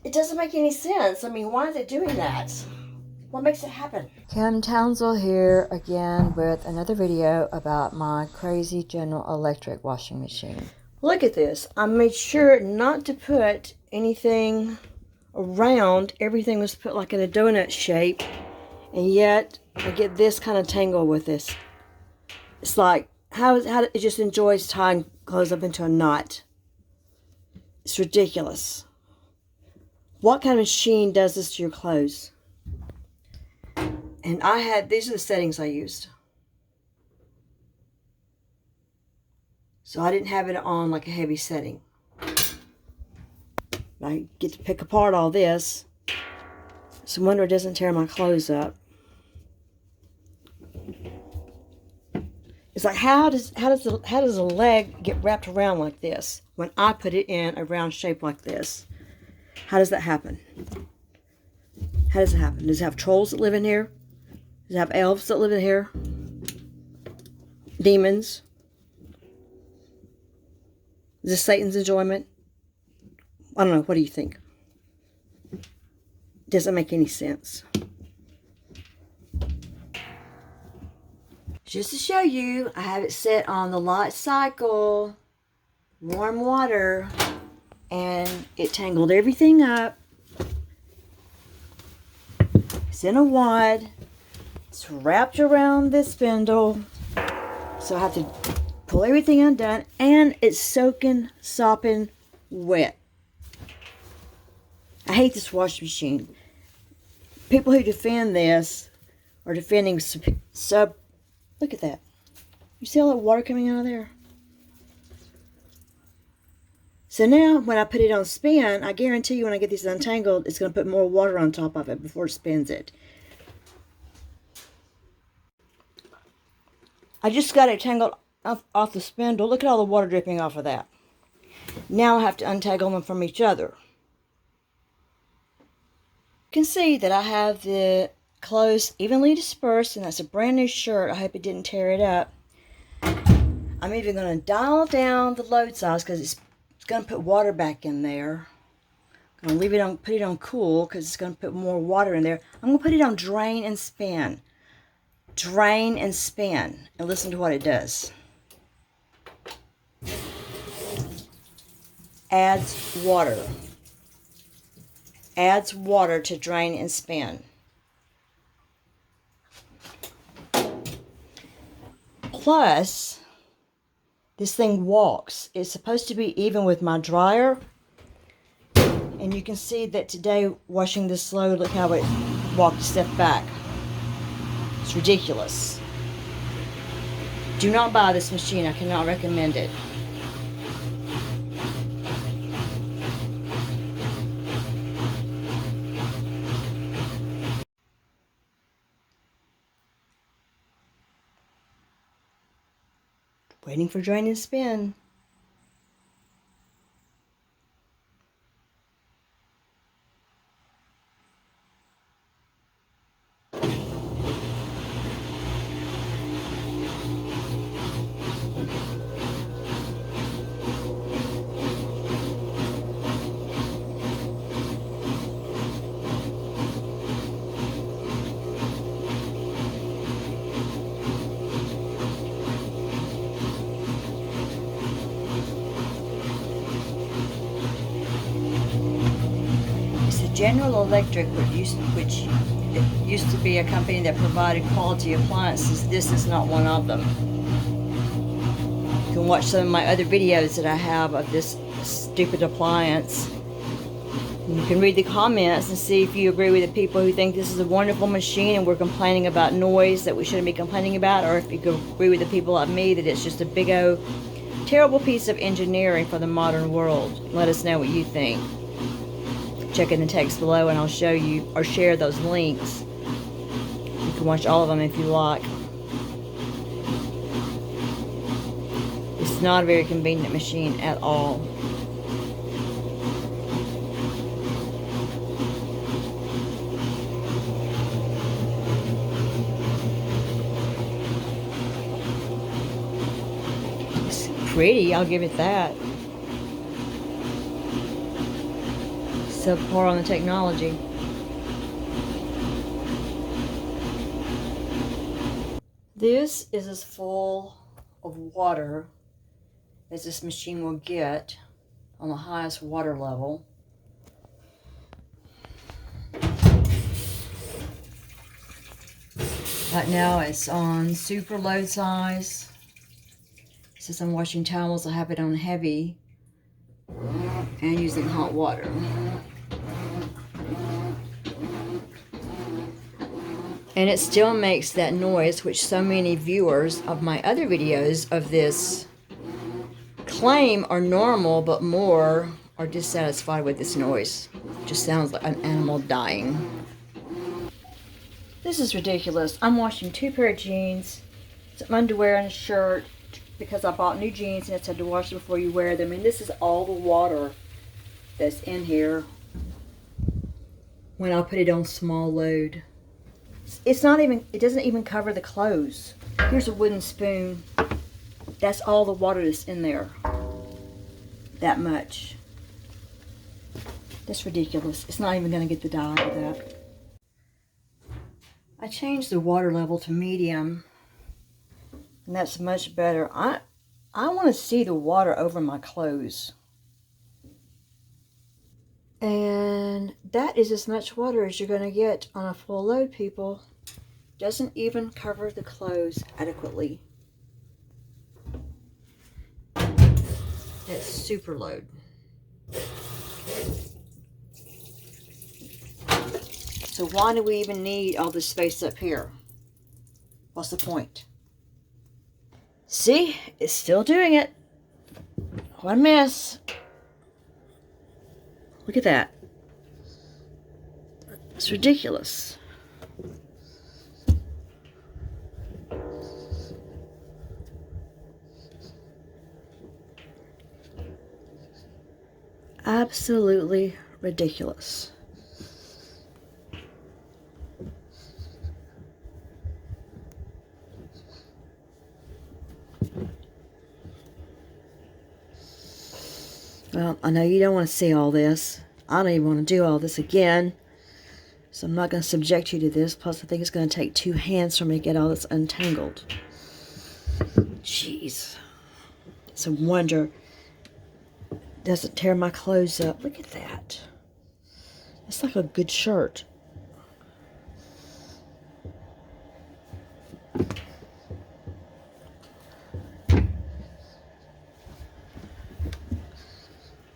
It doesn't make any sense. I mean, why is it doing that? What makes it happen? KimTownselYouTube here again with another video about my crazy General Electric washing machine. Look at this. I made sure not to put anything around. Everything was put like in a donut shape. And yet, I get this kind of tangle with this. It's like, how it just enjoys tying clothes up into a knot. It's ridiculous. What kind of machine does this to your clothes? And these are the settings I used. So I didn't have it on like a heavy setting. I get to pick apart all this. It's a wonder it doesn't tear my clothes up. It's like, how does a leg get wrapped around like this when I put it in a round shape like this? How does that happen? How does it happen? Does it have trolls that live in here? Does it have elves that live in here? Demons? Is this Satan's enjoyment? I don't know. What do you think? Doesn't make any sense. Just to show you, I have it set on the light cycle, warm water, and it tangled everything up. It's in a wad. It's wrapped around this spindle. So I have to pull everything undone, and it's soaking, sopping wet. I hate this washing machine. People who defend this are defending sub. Look at that. You see all that water coming out of there? So now, when I put it on spin, I guarantee you when I get this untangled, it's going to put more water on top of it before it spins it. I just got it tangled off the spindle. Look at all the water dripping off of that. Now I have to untangle them from each other. You can see that I have the clothes evenly dispersed, and that's a brand new shirt. I hope it didn't tear it up. I'm even going to dial down the load size because it's going to put water back in there. I'm going to leave it on, put it on cool because it's going to put more water in there. I'm going to put it on drain and spin. Drain and spin. And listen to what it does. Adds water. Adds water to drain and spin. Plus, this thing walks. It's supposed to be even with my dryer. And you can see that today, washing this load, look how it walked a step back. It's ridiculous. Do not buy this machine. I cannot recommend it. Waiting for drain and spin. General Electric, which used to be a company that provided quality appliances, this is not one of them. You can watch some of my other videos that I have of this stupid appliance. You can read the comments and see if you agree with the people who think this is a wonderful machine and we're complaining about noise that we shouldn't be complaining about, or if you agree with the people like me that it's just a big old terrible piece of engineering for the modern world. Let us know what you think. Check in the text below and I'll show you or share those links. You can watch all of them if you like. It's not a very convenient machine at all. It's pretty, I'll give it that. subpar on the technology. This is as full of water as this machine will get on the highest water level. Right now it's on super load size. Since I'm washing towels, I have it on heavy and using hot water. And it still makes that noise, which so many viewers of my other videos of this claim are normal, but more are dissatisfied with this noise. It just sounds like an animal dying. This is ridiculous. I'm washing 2 pair of jeans, some underwear and a shirt, because I bought new jeans and it's had to wash them before you wear them. And this is all the water that's in here when I put it on small load. It's not even, it doesn't even cover the clothes. Here's a wooden spoon. That's all the water that's in there. That much. That's ridiculous. It's not even going to get the dye out of that. I changed the water level to medium, and that's much better. I want to see the water over my clothes. And that is as much water as you're going to get on a full load, people. Doesn't even cover the clothes adequately. That's super load. So why do we even need all this space up here? What's the point? See, it's still doing it. What a mess. Look at that. It's ridiculous. Absolutely ridiculous. Well, I know you don't want to see all this. I don't even want to do all this again. So I'm not going to subject you to this. Plus, I think it's going to take 2 hands for me to get all this untangled. Jeez. It's a wonder it doesn't tear my clothes up. Look at that. It's like a good shirt.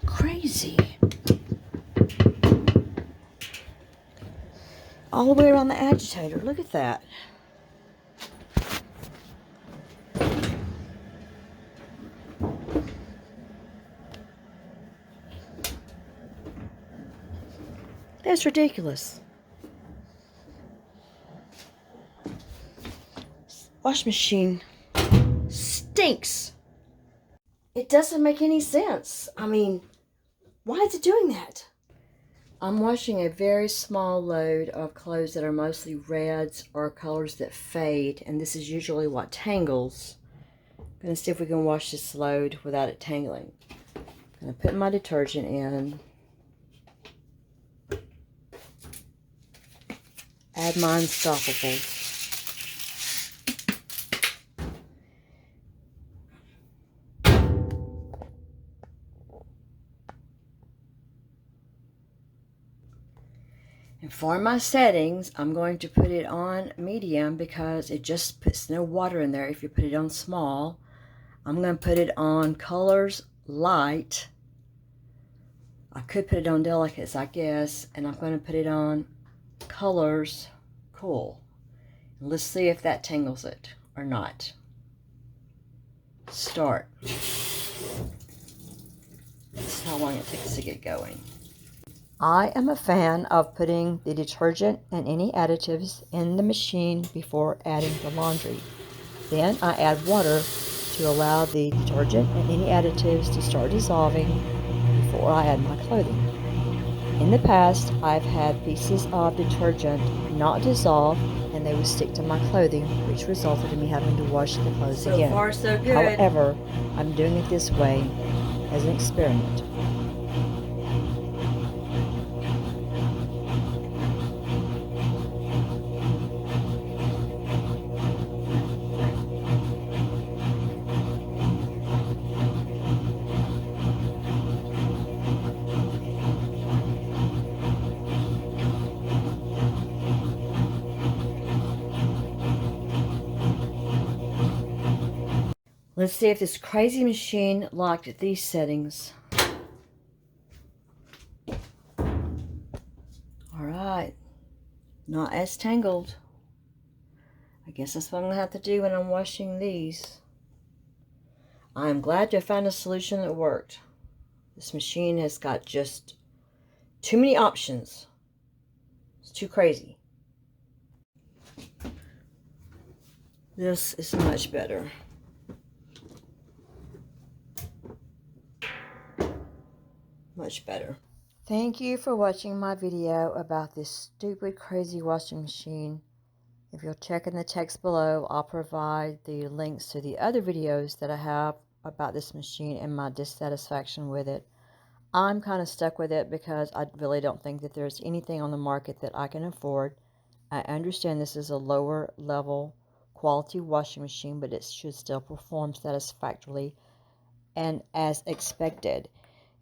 Crazy. All the way around the agitator. Look at that. That's ridiculous. Wash machine stinks. It doesn't make any sense. I mean, why is it doing that? I'm washing a very small load of clothes that are mostly reds or colors that fade, and this is usually what tangles. I'm going to see if we can wash this load without it tangling. I'm going to put my detergent in. Add my Unstoppables. And for my settings, I'm going to put it on medium because it just puts no water in there if you put it on small. I'm going to put it on colors light. I could put it on delicates, I guess, and I'm going to put it on colors cool. And let's see if that tangles it or not. Start. This is how long it takes to get going. I am a fan of putting the detergent and any additives in the machine before adding the laundry. Then I add water to allow the detergent and any additives to start dissolving before I add my clothing. In the past, I've had pieces of detergent not dissolve and they would stick to my clothing, which resulted in me having to wash the clothes again. So far, so good. However, I'm doing it this way as an experiment. Let's see if this crazy machine locked these settings. Alright. Not as tangled. I guess that's what I'm going to have to do when I'm washing these. I'm glad to have found a solution that worked. This machine has got just too many options. It's too crazy. This is much better. Much better. Thank you for watching my video about this stupid, crazy washing machine. If you'll check in the text below, I'll provide the links to the other videos that I have about this machine and my dissatisfaction with it. I'm kind of stuck with it because I really don't think that there's anything on the market that I can afford. I understand this is a lower level quality washing machine, but it should still perform satisfactorily and as expected.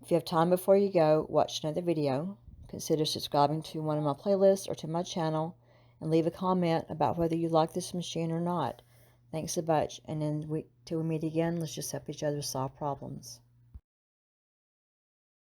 If you have time before you go, watch another video. Consider subscribing to one of my playlists or to my channel, and leave a comment about whether you like this machine or not. Thanks a bunch, and then till we meet again, let's just help each other solve problems.